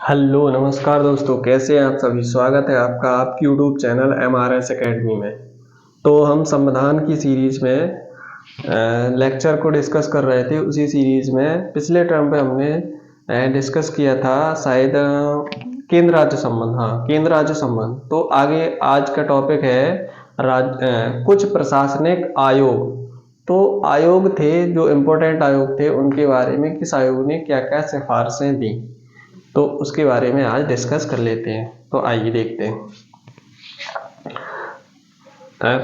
Hello नमस्कार दोस्तों, कैसे हैं आप सभी। स्वागत है आपका आपकी यूट्यूब चैनल MRS एकेडमी में। तो हम संविधान की सीरीज में लेक्चर को डिस्कस कर रहे थे। उसी सीरीज में पिछले टर्म पे हमने डिस्कस किया था शायद केंद्र राज्य संबंध। हाँ, केंद्र राज्य संबंध। तो आगे आज का टॉपिक है कुछ प्रशासनिक आयोग। तो आयोग थे जो इम्पोर्टेंट आयोग थे, उनके बारे में किस आयोग ने क्या क्या सिफारिशें दी, तो उसके बारे में आज डिस्कस कर लेते हैं। तो आइए देखते हैं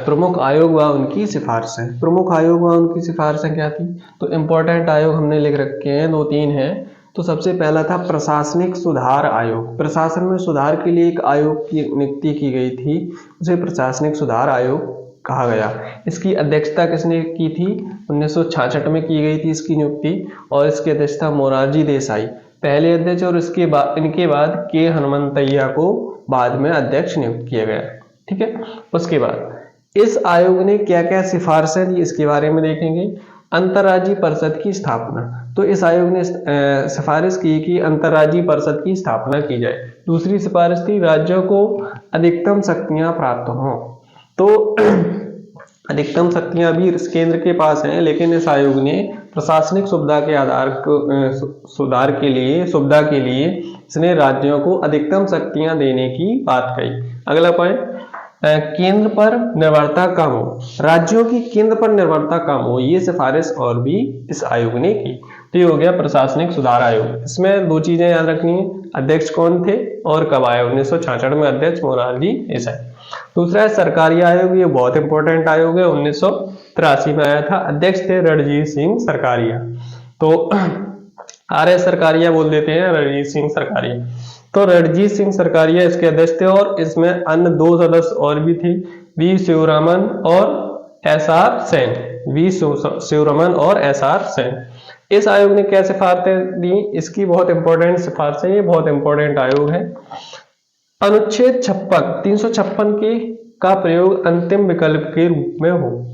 प्रमुख आयोग व उनकी सिफारिशें। प्रमुख आयोग व उनकी सिफारिशें क्या थी। तो इम्पोर्टेंट आयोग हमने लिख रखे हैं, दो तीन हैं। तो सबसे पहला था प्रशासनिक सुधार आयोग। प्रशासन में सुधार के लिए एक आयोग की नियुक्ति की गई थी, उसे प्रशासनिक सुधार आयोग कहा गया। इसकी अध्यक्षता किसने की थी। 1966 में की गई थी इसकी नियुक्ति, और इसकी अध्यक्षता मोरारजी देसाई पहले अध्यक्ष, और इनके बाद के हनुमंतैया को बाद में अध्यक्ष नियुक्त किया गया। ठीक है। उसके बाद इस आयोग ने क्या क्या सिफारिशें दी, इसके बारे में देखेंगे। अंतर्राज्यीय परिषद की स्थापना। तो इस आयोग ने सिफारिश की कि अंतर्राज्यीय परिषद की स्थापना की जाए। दूसरी सिफारिश थी राज्यों को अधिकतम शक्तियां प्राप्त हों। तो अधिकतम शक्तियां भी केंद्र के पास हैं, लेकिन इस आयोग ने प्रशासनिक सुविधा के आधार को सुविधा के लिए इसने राज्यों को अधिकतम शक्तियां देने की बात कही। अगला पॉइंट, केंद्र पर निर्भरता कम हो। राज्यों की केंद्र पर निर्भरता कम हो, ये सिफारिश और भी इस आयोग ने की। तो ये हो गया प्रशासनिक सुधार आयोग। इसमें दो चीजें याद रखनी है, अध्यक्ष कौन थे और कब आए। 1966 में अध्यक्ष मोरारजी देसाई। दूसरा है सरकारी आयोग, ये बहुत इंपॉर्टेंट आयोग है। 1983 में आया था, अध्यक्ष थे रणजीत सिंह सरकारिया। तो RS सरकारिया बोल देते हैं, रणजीत सिंह सरकारिया। तो रणजीत सिंह सरकारिया इसके अध्यक्ष थे, और इसमें अन्य दो सदस्य और भी थे, वी शिवरामन और SR सेन। वी शिवरामन और SR सेन। इस आयोग ने क्या सिफारिशें दी, इसकी बहुत इंपॉर्टेंट सिफारिश है, ये बहुत इंपॉर्टेंट आयोग है। अनुच्छेद 356 के का प्रयोग अंतिम विकल्प के रूप में हो।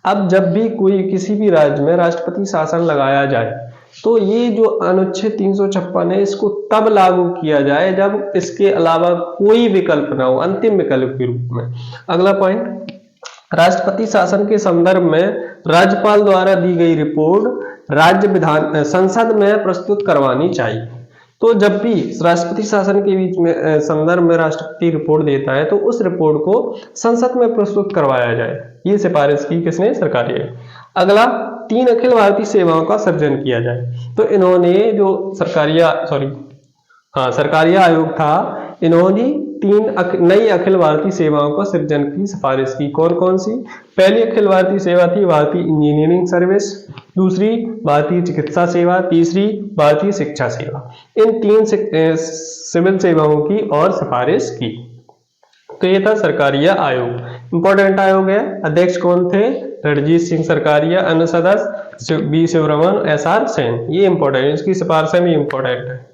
अब जब भी किसी भी राज्य में राष्ट्रपति शासन लगाया जाए, तो ये जो अनुच्छेद 356 है, इसको तब लागू किया जाए जब इसके अलावा कोई विकल्प ना हो, अंतिम विकल्प के रूप में। अगला पॉइंट, राष्ट्रपति शासन के संदर्भ में राज्यपाल द्वारा दी गई रिपोर्ट संसद में प्रस्तुत करवानी चाहिए। तो जब भी राष्ट्रपति शासन के बीच में संदर्भ में राष्ट्रपति रिपोर्ट देता है, तो उस रिपोर्ट को संसद में प्रस्तुत करवाया जाए। ये सिफारिश की किसने, सरकारी है। अगला, 3 अखिल भारतीय सेवाओं का सृजन किया जाए। तो इन्होंने जो सरकारिया आयोग था, इन्होंने 3 नई अखिल भारतीय सेवाओं का सृजन की सिफारिश की। कौन कौन सी। पहली अखिल भारतीय सेवा थी भारतीय इंजीनियरिंग सर्विस, दूसरी भारतीय चिकित्सा सेवा, तीसरी भारतीय शिक्षा सेवा। इन 3 सिविल सेवाओं की और सिफारिश की। तो ये था सरकारिया आयोग, इंपॉर्टेंट आयोग है। अध्यक्ष कौन थे, रणजीत सिंह सरकारिया। अन्य सदस्य वी शिवरामन, SR सेन। ये इंपॉर्टेंट, इसकी सिफारिशें भी इंपॉर्टेंट है।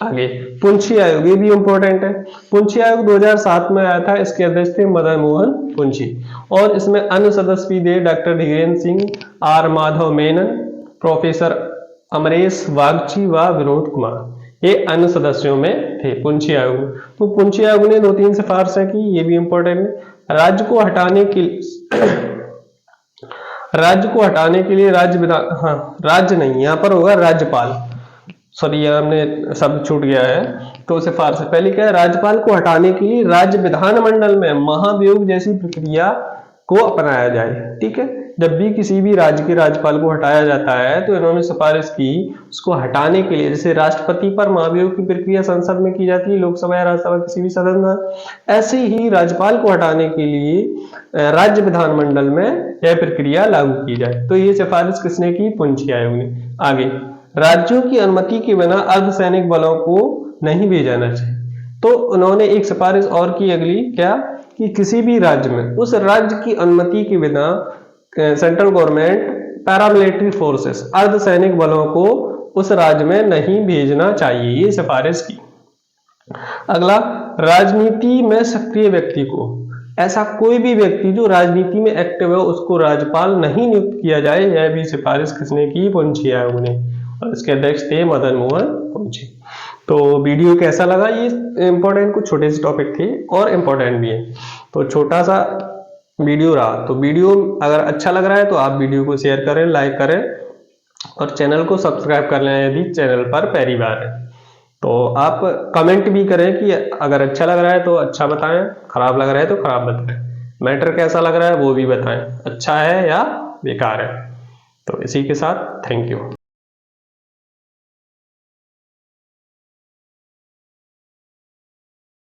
आगे पुंछी आयोग, ये भी इंपॉर्टेंट है। पुंछी आयोग 2007 में आया था, इसके अध्यक्ष थे मदन मोहन पुंछी, और इसमें अन्य सदस्य भी थे doctor Dhirendra Singh, R Madhav Menon, professor Amresh Bagchi व विनोद कुमार। ये अन्य सदस्यों में थे पुंछी आयोग। तो पुंछी आयोग ने 2-3 सिफारिशें की, ये भी इंपॉर्टेंट है। राज्य को हटाने के लिए राज्य नहीं, यहाँ पर होगा राज्यपाल। सॉरी, हमने शब्द छूट गया है। तो सिफारिश पहले क्या है, राज्यपाल को हटाने के लिए राज्य विधानमंडल में महाभियोग जैसी प्रक्रिया को अपनाया जाए। ठीक है। जब भी किसी भी राज्य के राज्यपाल को हटाया जाता है, तो इन्होंने सिफारिश की उसको हटाने के लिए, जैसे राष्ट्रपति पर महाभियोग की प्रक्रिया संसद में की जाती है, लोकसभा या राज्यसभा किसी भी सदन में, ऐसे ही राज्यपाल को हटाने के लिए राज्य विधानमंडल में यह प्रक्रिया लागू की जाए। तो ये सिफारिश किसने की, पुंछी आयोग ने। आगे, राज्यों की अनुमति के बिना अर्धसैनिक बलों को नहीं भेजा जाना चाहिए। तो उन्होंने एक सिफारिश और की, अगली क्या, कि किसी भी राज्य में उस राज्य की अनुमति के बिना सेंट्रल गवर्नमेंट पैरामिलिट्री फोर्सेस, अर्धसैनिक बलों को उस राज्य में नहीं भेजना चाहिए, ये सिफारिश की। अगला, राजनीति में सक्रिय व्यक्ति को, ऐसा कोई भी व्यक्ति जो राजनीति में एक्टिव है, उसको राज्यपाल नहीं नियुक्त किया जाए, यह भी सिफारिश किसने की, पुंछी आयोग ने, और इसके अध्यक्ष थे मदन मोहन पुंछी। तो वीडियो कैसा लगा, ये इम्पोर्टेंट कुछ छोटे से टॉपिक थे और इम्पोर्टेंट भी है, तो छोटा सा वीडियो रहा। तो वीडियो अगर अच्छा लग रहा है तो आप वीडियो को शेयर करें, लाइक करें और चैनल को सब्सक्राइब कर लें यदि चैनल पर पहली बार है। तो आप कमेंट भी करें कि अगर अच्छा लग रहा है तो अच्छा बताएं, खराब लग रहा है तो खराब बताएं, मैटर कैसा लग रहा है वो भी बताएं, अच्छा है या बेकार है। तो इसी के साथ थैंक यू।